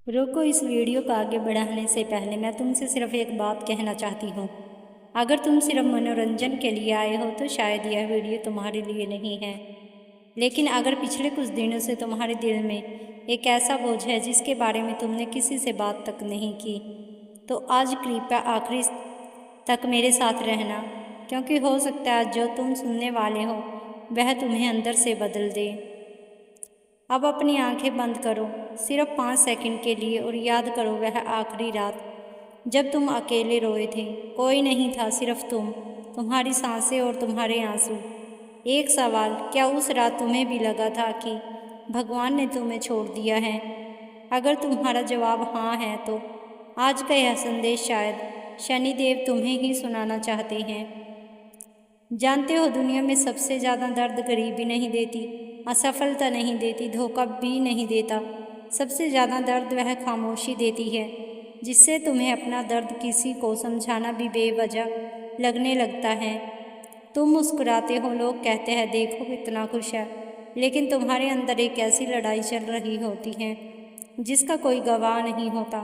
रुको, इस वीडियो को आगे बढ़ाने से पहले मैं तुमसे सिर्फ एक बात कहना चाहती हूँ। अगर तुम सिर्फ मनोरंजन के लिए आए हो तो शायद यह वीडियो तुम्हारे लिए नहीं है। लेकिन अगर पिछले कुछ दिनों से तुम्हारे दिल में एक ऐसा बोझ है जिसके बारे में तुमने किसी से बात तक नहीं की, तो आज कृपया आखिरी तक मेरे साथ रहना, क्योंकि हो सकता है जो तुम सुनने वाले हो वह तुम्हें अंदर से बदल दे। अब अपनी आंखें बंद करो, सिर्फ 5 सेकंड के लिए, और याद करो वह आखिरी रात जब तुम अकेले रोए थे। कोई नहीं था, सिर्फ तुम, तुम्हारी सांसें और तुम्हारे आंसू। एक सवाल, क्या उस रात तुम्हें भी लगा था कि भगवान ने तुम्हें छोड़ दिया है? अगर तुम्हारा जवाब हाँ है तो आज का यह संदेश शायद शनिदेव तुम्हें ही सुनाना चाहते हैं। जानते हो, दुनिया में सबसे ज़्यादा दर्द गरीबी नहीं देती, असफलता नहीं देती, धोखा भी नहीं देता। सबसे ज़्यादा दर्द वह खामोशी देती है, जिससे तुम्हें अपना दर्द किसी को समझाना भी बेवजह लगने लगता है। तुम मुस्कुराते हो, लोग कहते हैं देखो कितना खुश है, लेकिन तुम्हारे अंदर एक ऐसी लड़ाई चल रही होती है जिसका कोई गवाह नहीं होता।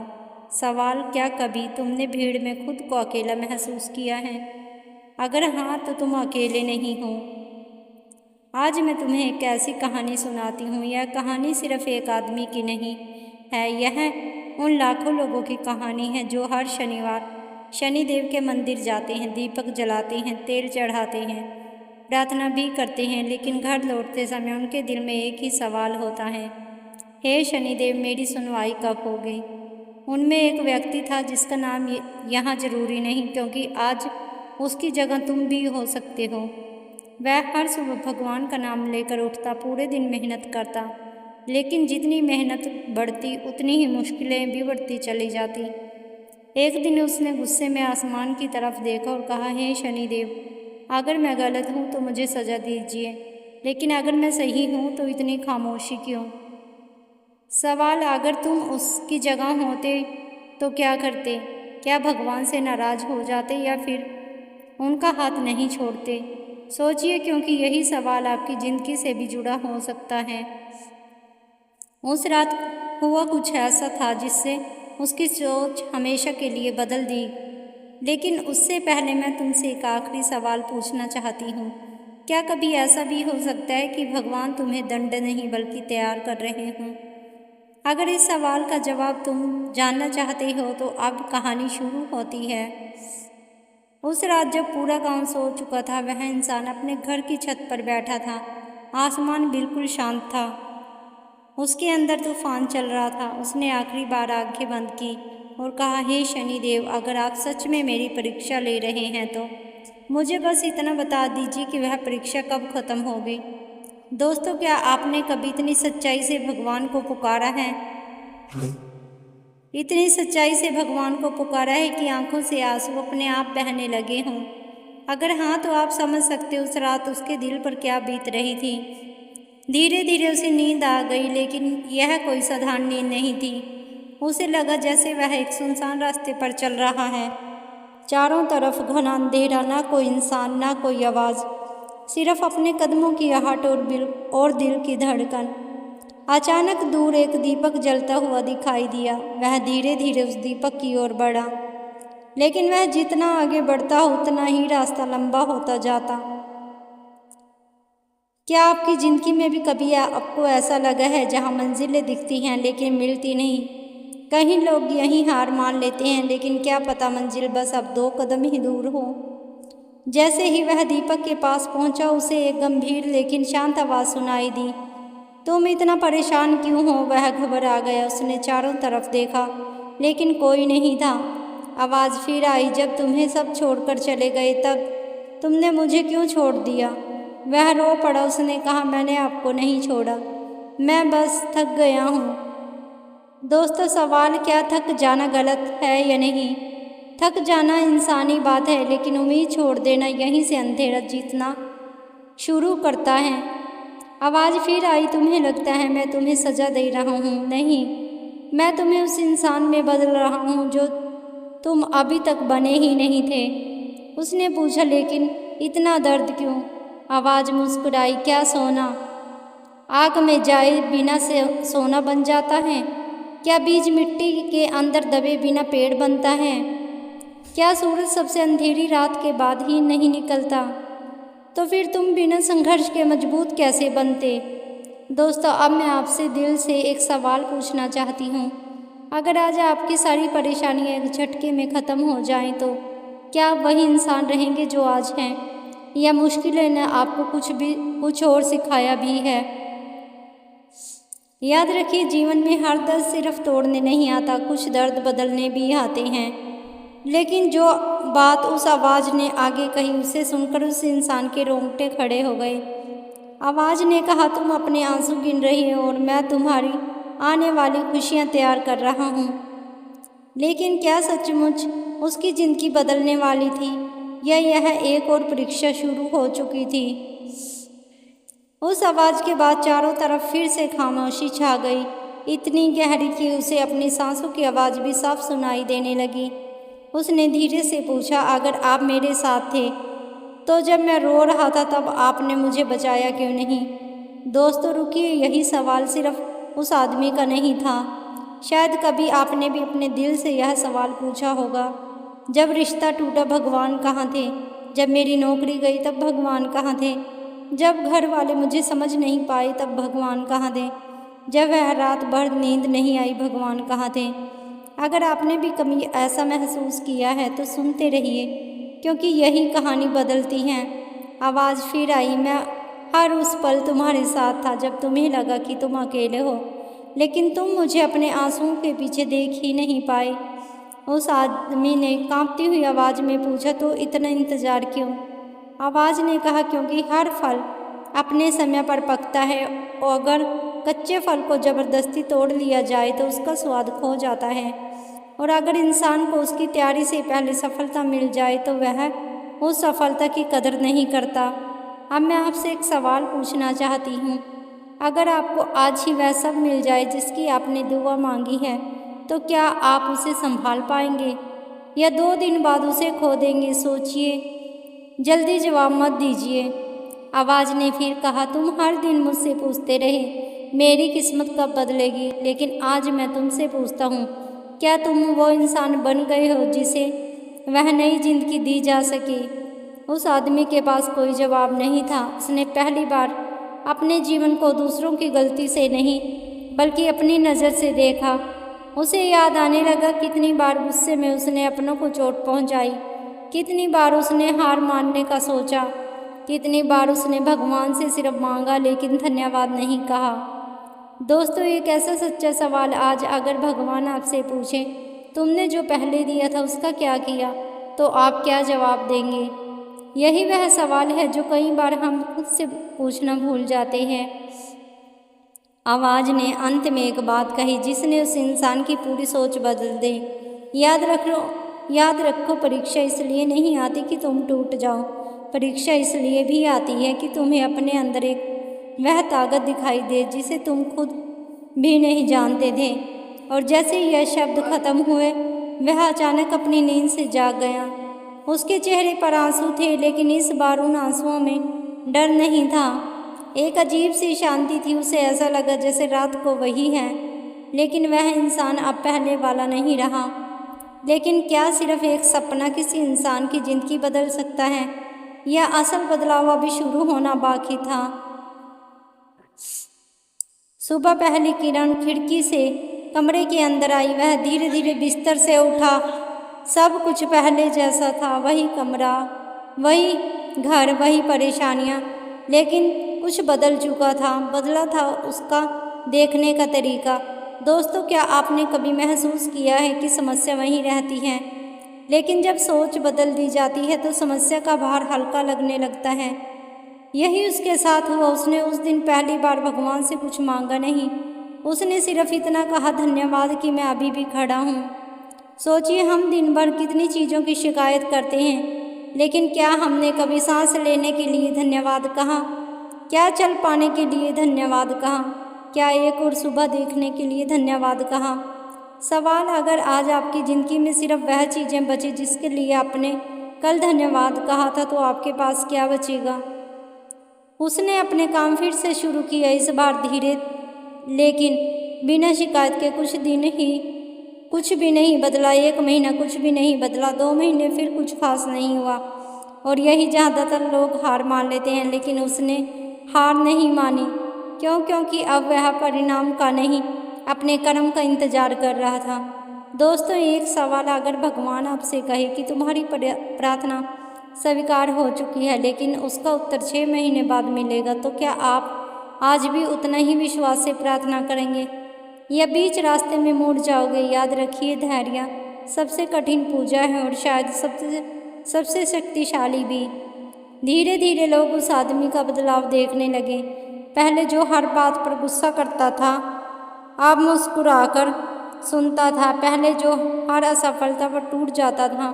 सवाल, क्या कभी तुमने भीड़ में खुद को अकेला महसूस किया है? अगर हाँ, तो तुम अकेले नहीं हो। आज मैं तुम्हें एक ऐसी कहानी सुनाती हूँ। यह कहानी सिर्फ एक आदमी की नहीं है, यह उन लाखों लोगों की कहानी है जो हर शनिवार शनिदेव के मंदिर जाते हैं, दीपक जलाते हैं, तेल चढ़ाते हैं, प्रार्थना भी करते हैं, लेकिन घर लौटते समय उनके दिल में एक ही सवाल होता है, हे शनिदेव, मेरी सुनवाई कब होगी? उनमें एक व्यक्ति था जिसका नाम यहाँ जरूरी नहीं, क्योंकि आज उसकी जगह तुम भी हो सकते हो। वह हर सुबह भगवान का नाम लेकर उठता, पूरे दिन मेहनत करता, लेकिन जितनी मेहनत बढ़ती उतनी ही मुश्किलें भी बढ़ती चली जाती। एक दिन उसने गुस्से में आसमान की तरफ देखा और कहा, हे शनिदेव, अगर मैं गलत हूँ तो मुझे सज़ा दीजिए, लेकिन अगर मैं सही हूँ तो इतनी खामोशी क्यों? सवाल, अगर तुम उसकी जगह होते तो क्या करते? क्या भगवान से नाराज़ हो जाते या फिर उनका हाथ नहीं छोड़ते? सोचिए, क्योंकि यही सवाल आपकी ज़िंदगी से भी जुड़ा हो सकता है। उस रात हुआ कुछ ऐसा था जिससे उसकी सोच हमेशा के लिए बदल दी। लेकिन उससे पहले मैं तुमसे एक आखिरी सवाल पूछना चाहती हूँ। क्या कभी ऐसा भी हो सकता है कि भगवान तुम्हें दंड नहीं बल्कि तैयार कर रहे हों? अगर इस सवाल का जवाब तुम जानना चाहते हो तो अब कहानी शुरू होती है। उस रात जब पूरा गांव सो चुका था, वह इंसान अपने घर की छत पर बैठा था। आसमान बिल्कुल शांत था, उसके अंदर तूफान चल रहा था। उसने आखिरी बार आंखें बंद की और कहा, हे शनिदेव, अगर आप सच में मेरी परीक्षा ले रहे हैं तो मुझे बस इतना बता दीजिए कि वह परीक्षा कब ख़त्म होगी। दोस्तों, क्या आपने कभी इतनी सच्चाई से भगवान को पुकारा है? इतनी सच्चाई से भगवान को पुकारा है कि आंखों से आंसू अपने आप बहने लगे हों? अगर हाँ, तो आप समझ सकते उस रात उसके दिल पर क्या बीत रही थी। धीरे धीरे उसे नींद आ गई, लेकिन यह कोई साधारण नींद नहीं थी। उसे लगा जैसे वह एक सुनसान रास्ते पर चल रहा है। चारों तरफ घना अंधेरा, ना कोई इंसान, ना कोई आवाज़, सिर्फ अपने कदमों की आहट और दिल की धड़कन। अचानक दूर एक दीपक जलता हुआ दिखाई दिया। वह धीरे धीरे उस दीपक की ओर बढ़ा, लेकिन वह जितना आगे बढ़ता उतना ही रास्ता लंबा होता जाता। क्या आपकी ज़िंदगी में भी कभी आपको ऐसा लगा है जहाँ मंजिलें दिखती हैं लेकिन मिलती नहीं? कहीं लोग यहीं हार मान लेते हैं, लेकिन क्या पता मंजिल बस अब 2 कदम ही दूर हो। जैसे ही वह दीपक के पास पहुंचा, उसे एक गंभीर लेकिन शांत आवाज़ सुनाई दी, तुम इतना परेशान क्यों हो? वह घबरा गया। उसने चारों तरफ देखा, लेकिन कोई नहीं था। आवाज़ फिर आई, जब तुम्हें सब छोड़कर चले गए तब तुमने मुझे क्यों छोड़ दिया? वह रो पड़ा। उसने कहा, मैंने आपको नहीं छोड़ा, मैं बस थक गया हूँ। दोस्तों, सवाल, क्या थक जाना गलत है या नहीं? थक जाना इंसानी बात है, लेकिन उम्मीद छोड़ देना यहीं से अंधेरा जीतना शुरू करता है। आवाज़ फिर आई, तुम्हें लगता है मैं तुम्हें सज़ा दे रहा हूँ? नहीं, मैं तुम्हें उस इंसान में बदल रहा हूँ जो तुम अभी तक बने ही नहीं थे। उसने पूछा, लेकिन इतना दर्द क्यों? आवाज़ मुस्कुराई, क्या सोना आग में जाए बिना से सोना बन जाता है? क्या बीज मिट्टी के अंदर दबे बिना पेड़ बनता है? क्या सूरज सबसे अंधेरी रात के बाद ही नहीं निकलता? तो फिर तुम बिना संघर्ष के मजबूत कैसे बनते? दोस्तों, अब मैं आपसे दिल से एक सवाल पूछना चाहती हूँ। अगर आज आपकी सारी परेशानियाँ एक झटके में ख़त्म हो जाएं तो क्या आप वही इंसान रहेंगे जो आज हैं, या मुश्किलें ने आपको कुछ और सिखाया भी है? याद रखिए, जीवन में हर दर्द सिर्फ तोड़ने नहीं आता, कुछ दर्द बदलने भी आते हैं। लेकिन जो बात उस आवाज़ ने आगे कही, उसे सुनकर उस इंसान के रोंगटे खड़े हो गए। आवाज़ ने कहा, तुम अपने आंसू गिन रही हो और मैं तुम्हारी आने वाली खुशियाँ तैयार कर रहा हूँ। लेकिन क्या सचमुच उसकी ज़िंदगी बदलने वाली थी, या यह एक और परीक्षा शुरू हो चुकी थी? उस आवाज़ के बाद चारों तरफ फिर से खामोशी छा गई, इतनी गहरी कि उसे अपनी सांसों की आवाज़ भी साफ सुनाई देने लगी। उसने धीरे से पूछा, अगर आप मेरे साथ थे तो जब मैं रो रहा था तब आपने मुझे बचाया क्यों नहीं? दोस्तों रुकिए, यही सवाल सिर्फ उस आदमी का नहीं था। शायद कभी आपने भी अपने दिल से यह सवाल पूछा होगा, जब रिश्ता टूटा भगवान कहाँ थे? जब मेरी नौकरी गई तब भगवान कहाँ थे? जब घर वाले मुझे समझ नहीं पाए तब भगवान कहाँ थे? जब वह रात भर नींद नहीं आई, भगवान कहाँ थे? अगर आपने भी कभी ऐसा महसूस किया है तो सुनते रहिए, क्योंकि यही कहानी बदलती है। आवाज़ फिर आई, मैं हर उस पल तुम्हारे साथ था जब तुम्हें लगा कि तुम अकेले हो, लेकिन तुम मुझे अपने आंसुओं के पीछे देख ही नहीं पाए। उस आदमी ने कांपती हुई आवाज़ में पूछा, तो इतना इंतज़ार क्यों? आवाज़ ने कहा, क्योंकि हर फल अपने समय पर पकता है, और अगर कच्चे फल को ज़बरदस्ती तोड़ लिया जाए तो उसका स्वाद खो जाता है, और अगर इंसान को उसकी तैयारी से पहले सफलता मिल जाए तो वह उस सफलता की कदर नहीं करता। अब मैं आपसे एक सवाल पूछना चाहती हूँ। अगर आपको आज ही वह सब मिल जाए जिसकी आपने दुआ मांगी है, तो क्या आप उसे संभाल पाएंगे, या 2 दिन बाद उसे खो देंगे? सोचिए, जल्दी जवाब मत दीजिए। आवाज़ ने फिर कहा, तुम हर दिन मुझसे पूछते रहे मेरी किस्मत कब बदलेगी, लेकिन आज मैं तुमसे पूछता हूँ, क्या तुम वो इंसान बन गए हो जिसे वह नई जिंदगी दी जा सके? उस आदमी के पास कोई जवाब नहीं था। उसने पहली बार अपने जीवन को दूसरों की गलती से नहीं बल्कि अपनी नज़र से देखा। उसे याद आने लगा कितनी बार गुस्से में उसने अपनों को चोट पहुंचाई, कितनी बार उसने हार मानने का सोचा, कितनी बार उसने भगवान से सिर्फ मांगा लेकिन धन्यवाद नहीं कहा। दोस्तों, एक ऐसा सच्चा सवाल आज अगर भगवान आपसे पूछे, तुमने जो पहले दिया था उसका क्या किया, तो आप क्या जवाब देंगे? यही वह सवाल है जो कई बार हम खुद से पूछना भूल जाते हैं। आवाज़ ने अंत में एक बात कही जिसने उस इंसान की पूरी सोच बदल दी। याद रखो, परीक्षा इसलिए नहीं आती कि तुम टूट जाओ, परीक्षा इसलिए भी आती है कि तुम्हें अपने अंदर एक वह ताकत दिखाई दे जिसे तुम खुद भी नहीं जानते थे। और जैसे ही यह शब्द खत्म हुए, वह अचानक अपनी नींद से जाग गया। उसके चेहरे पर आंसू थे, लेकिन इस बार उन आंसुओं में डर नहीं था, एक अजीब सी शांति थी। उसे ऐसा लगा जैसे रात को वही है, लेकिन वह इंसान अब पहले वाला नहीं रहा। लेकिन क्या सिर्फ एक सपना किसी इंसान की ज़िंदगी बदल सकता है, या असल बदलाव अभी शुरू होना बाकी था? सुबह पहली किरण खिड़की से कमरे के अंदर आई। वह धीरे धीरे बिस्तर से उठा। सब कुछ पहले जैसा था, वही कमरा, वही घर, वही परेशानियाँ, लेकिन कुछ बदल चुका था। बदला था उसका देखने का तरीका। दोस्तों, क्या आपने कभी महसूस किया है कि समस्या वहीं रहती है, लेकिन जब सोच बदल दी जाती है तो समस्या का भार हल्का लगने लगता है? यही उसके साथ हुआ। उसने उस दिन पहली बार भगवान से कुछ मांगा नहीं, उसने सिर्फ इतना कहा, धन्यवाद कि मैं अभी भी खड़ा हूँ। सोचिए, हम दिन भर कितनी चीज़ों की शिकायत करते हैं, लेकिन क्या हमने कभी सांस लेने के लिए धन्यवाद कहा? क्या चल पाने के लिए धन्यवाद कहा? क्या एक और सुबह देखने के लिए धन्यवाद कहा? सवाल, अगर आज आपकी ज़िंदगी में सिर्फ वह चीज़ें बची जिसके लिए आपने कल धन्यवाद कहा था, तो आपके पास क्या बचेगा? उसने अपने काम फिर से शुरू किया, इस बार धीरे लेकिन बिना शिकायत के कुछ भी नहीं बदला। 1 महीना कुछ भी नहीं बदला, 2 महीने फिर कुछ खास नहीं हुआ। और यही ज़्यादातर लोग हार मान लेते हैं, लेकिन उसने हार नहीं मानी। क्यों? क्योंकि अब वह परिणाम का नहीं, अपने कर्म का इंतजार कर रहा था। दोस्तों, एक सवाल, अगर भगवान आपसे कहे कि तुम्हारी प्रार्थना स्वीकार हो चुकी है, लेकिन उसका उत्तर 6 महीने बाद मिलेगा, तो क्या आप आज भी उतना ही विश्वास से प्रार्थना करेंगे या बीच रास्ते में मुड़ जाओगे? याद रखिए, धैर्य सबसे कठिन पूजा है और शायद सबसे शक्तिशाली भी। धीरे धीरे लोग उस आदमी का बदलाव देखने लगे। पहले जो हर बात पर गुस्सा करता था, अब मुस्कुराकर सुनता था। पहले जो हर असफलता पर टूट जाता था,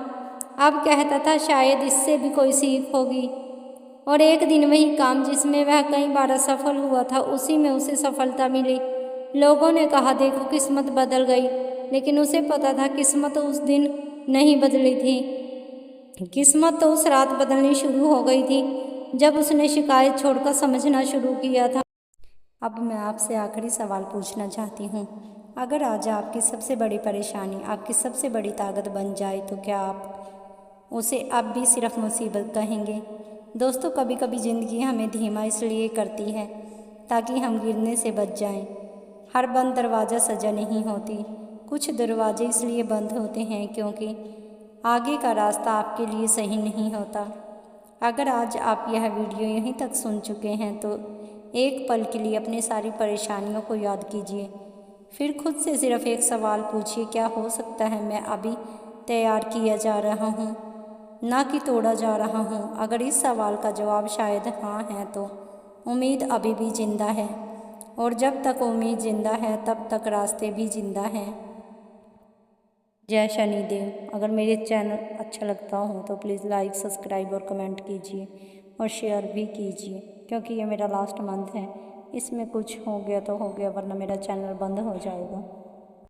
अब कहता था शायद इससे भी कोई सीख होगी। और एक दिन वही काम जिसमें वह कई बार असफल हुआ था, उसी में उसे सफलता मिली। लोगों ने कहा, देखो किस्मत बदल गई, लेकिन उसे पता था किस्मत उस दिन नहीं बदली थी। किस्मत तो उस रात बदलनी शुरू हो गई थी जब उसने शिकायत छोड़कर समझना शुरू किया था। अब मैं आपसे आखिरी सवाल पूछना चाहती हूँ। अगर आज आपकी सबसे बड़ी परेशानी आपकी सबसे बड़ी ताकत बन जाए, तो क्या आप उसे अब भी सिर्फ मुसीबत कहेंगे? दोस्तों, कभी कभी ज़िंदगी हमें धीमा इसलिए करती है ताकि हम गिरने से बच जाएं। हर बंद दरवाज़ा सजा नहीं होती। कुछ दरवाजे इसलिए बंद होते हैं क्योंकि आगे का रास्ता आपके लिए सही नहीं होता। अगर आज आप यह वीडियो यहीं तक सुन चुके हैं, तो एक पल के लिए अपनी सारी परेशानियों को याद कीजिए। फिर खुद से सिर्फ एक सवाल पूछिए, क्या हो सकता है मैं अभी तैयार किया जा रहा हूँ, ना कि तोड़ा जा रहा हूँ? अगर इस सवाल का जवाब शायद हाँ है, तो उम्मीद अभी भी जिंदा है, और जब तक उम्मीद जिंदा है तब तक रास्ते भी जिंदा हैं। जय शनिदेव। अगर मेरे चैनल अच्छा लगता हो तो प्लीज़ लाइक, सब्सक्राइब और कमेंट कीजिए और शेयर भी कीजिए, क्योंकि ये मेरा लास्ट मंथ है। इसमें कुछ हो गया तो हो गया, वरना मेरा चैनल बंद हो जाएगा।